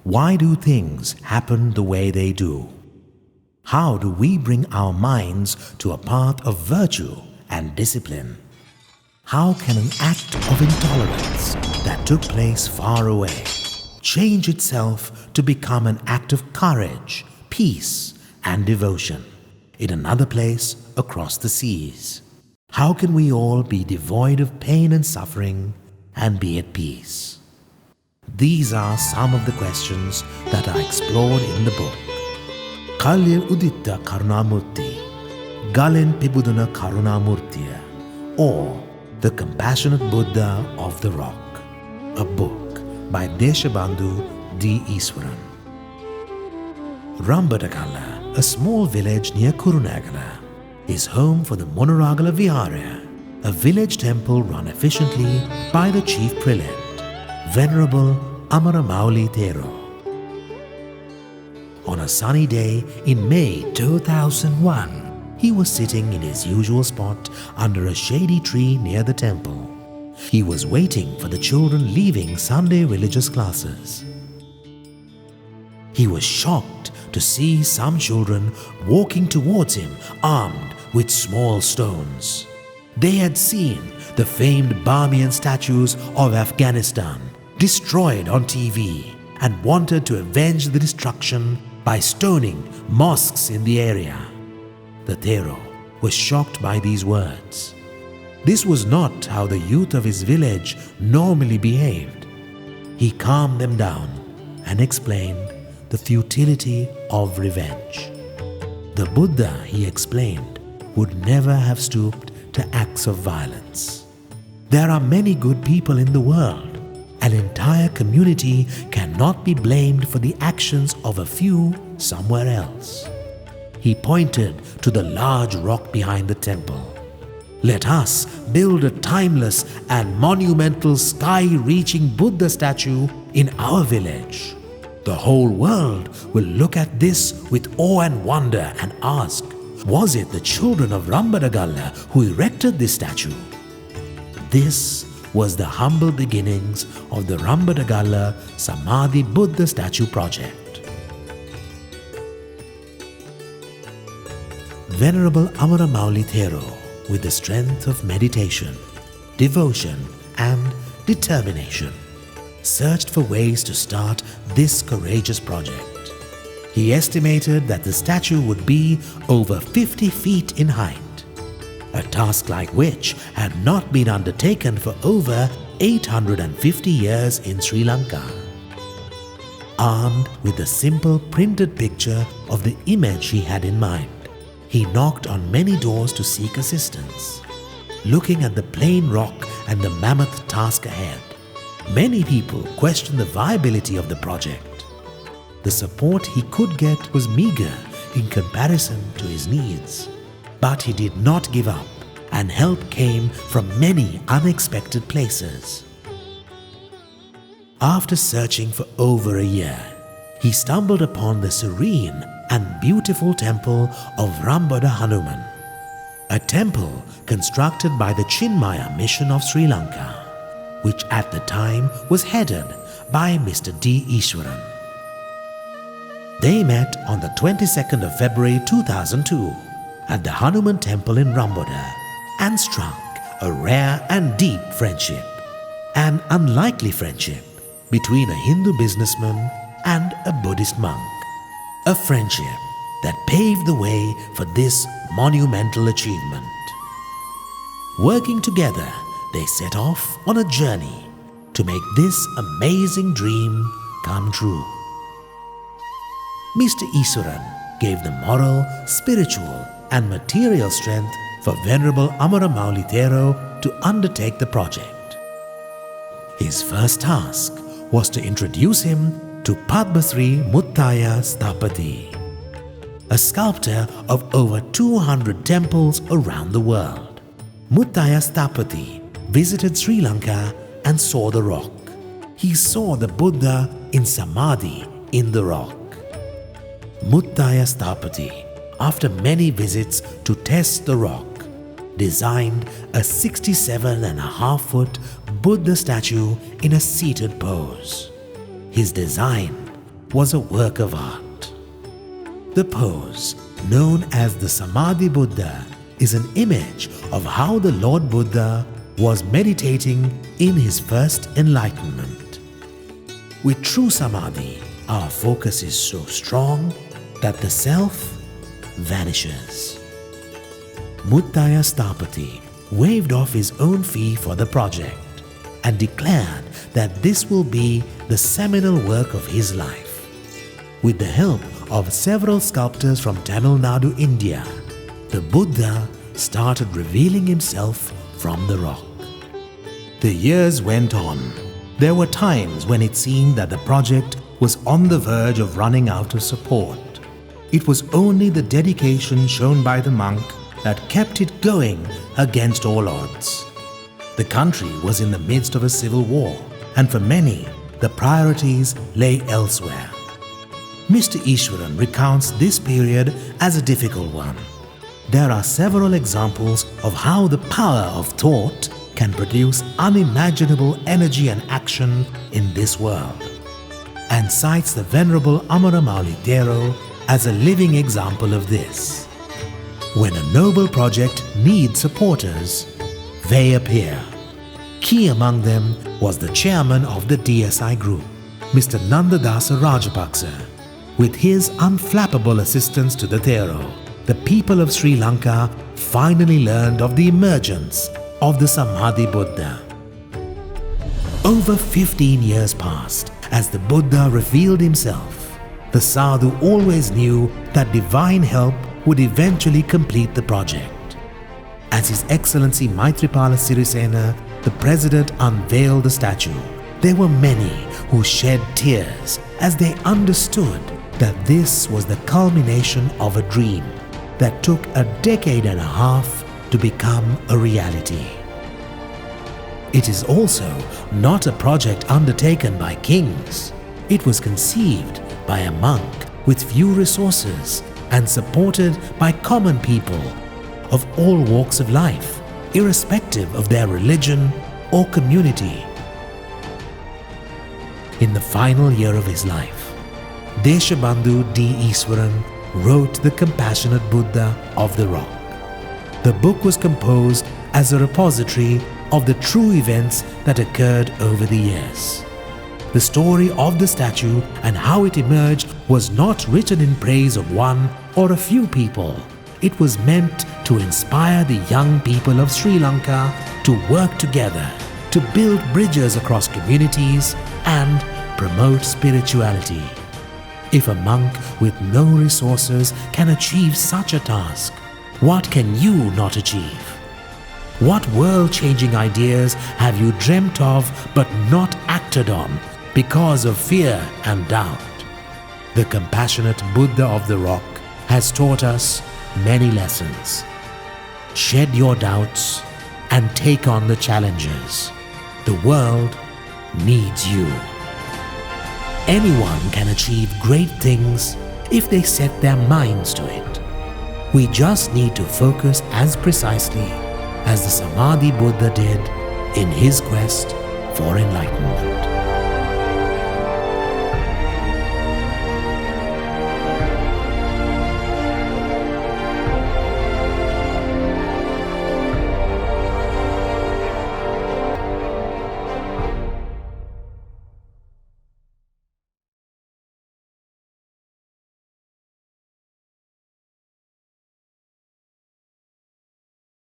Why do things happen the way they do? How do we bring our minds to a path of virtue and discipline? How can an act of intolerance that took place far away change itself to become an act of courage, peace, and devotion in another place across the seas? How can we all be devoid of pain and suffering and be at peace? These are some of the questions that are explored in the book. Kalil Uditta Karunamurti, Galen Pibuduna Karunamurtiya, or The Compassionate Buddha of the Rock, a book by Deshabandu D. Eassuwaran. Rambadagala, a small village near Kurunegala, is home for the Monaragala Vihara, a village temple run efficiently by the chief prelate, Venerable Amaramauli Thero. On a sunny day in May 2001, he was sitting in his usual spot under a shady tree near the temple. He was waiting for the children leaving Sunday religious classes. He was shocked to see some children walking towards him armed with small stones. They had seen the famed Bamiyan statues of Afghanistan destroyed on TV and wanted to avenge the destruction by stoning mosques in the area. The Thero was shocked by these words. This was not how the youth of his village normally behaved. He calmed them down and explained the futility of revenge. The Buddha, he explained, would never have stooped to acts of violence. There are many good people in the world. An entire community cannot be blamed for the actions of a few somewhere else. He pointed to the large rock behind the temple. Let us build a timeless and monumental sky-reaching Buddha statue in our village. The whole world will look at this with awe and wonder and ask, was it the children of Rambadagala who erected this statue? This was the humble beginnings of the Rambadagala Samadhi Buddha Statue Project. Venerable Amaramauli Thero, with the strength of meditation, devotion and determination, searched for ways to start this courageous project. He estimated that the statue would be over 50 feet in height, a task like which had not been undertaken for over 850 years in Sri Lanka. Armed with a simple printed picture of the image he had in mind, he knocked on many doors to seek assistance. Looking at the plain rock and the mammoth task ahead, many people questioned the viability of the project. The support he could get was meager in comparison to his needs. But he did not give up, and help came from many unexpected places. After searching for over a year, he stumbled upon the serene and beautiful temple of Rambada Hanuman, a temple constructed by the Chinmaya Mission of Sri Lanka, which at the time was headed by Mr. D. Eassuwaran. They met on the 22nd of February 2002 at the Hanuman temple in Rambada and struck a rare and deep friendship, an unlikely friendship between a Hindu businessman and a Buddhist monk, a friendship that paved the way for this monumental achievement. Working together, they set off on a journey to make this amazing dream come true. Mr. Eassuwaran gave the moral, spiritual and material strength for Venerable Amaramauli Thero to undertake the project. His first task was to introduce him to Padmasri Muttaya Sthapati, a sculptor of over 200 temples around the world. Muttaya Sthapati visited Sri Lanka and saw the rock. He saw the Buddha in Samadhi in the rock. Muttaya Sthapati, after many visits to test the rock, designed a 67.5-foot Buddha statue in a seated pose. His design was a work of art. The pose, known as the Samadhi Buddha, is an image of how the Lord Buddha was meditating in his first enlightenment. With true Samadhi, our focus is so strong that the self vanishes. Muttaya Stapati waved off his own fee for the project and declared that this will be the seminal work of his life. With the help of several sculptors from Tamil Nadu, India, the Buddha started revealing himself from the rock. The years went on. There were times when it seemed that the project was on the verge of running out of support. It was only the dedication shown by the monk that kept it going against all odds. The country was in the midst of a civil war, and for many, the priorities lay elsewhere. Mr. Eassuwaran recounts this period as a difficult one. There are several examples of how the power of thought can produce unimaginable energy and action in this world, and cites the Venerable Amaramauli Thero as a living example of this. When a noble project needs supporters, they appear. Key among them was the chairman of the DSI group, Mr. Nandadasa Rajapaksa. With his unflappable assistance to the Thero, the people of Sri Lanka finally learned of the emergence of the Samadhi Buddha. Over 15 years passed as the Buddha revealed himself. The sadhu always knew that divine help would eventually complete the project. As His Excellency Maitripala Sirisena, the President, unveiled the statue, there were many who shed tears as they understood that this was the culmination of a dream that took a decade and a half to become a reality. It is also not a project undertaken by kings. It was conceived by a monk with few resources and supported by common people of all walks of life, irrespective of their religion or community. In the final year of his life, Deshabandu D. Eassuwaran wrote The Compassionate Buddha of the Rock. The book was composed as a repository of the true events that occurred over the years. The story of the statue and how it emerged was not written in praise of one or a few people. It was meant to inspire the young people of Sri Lanka to work together, to build bridges across communities and promote spirituality. If a monk with no resources can achieve such a task, what can you not achieve? What world-changing ideas have you dreamt of but not acted on because of fear and doubt? The Compassionate Buddha of the Rock has taught us many lessons. Shed your doubts and take on the challenges. The world needs you. Anyone can achieve great things if they set their minds to it. We just need to focus as precisely as the Samadhi Buddha did in his quest for enlightenment.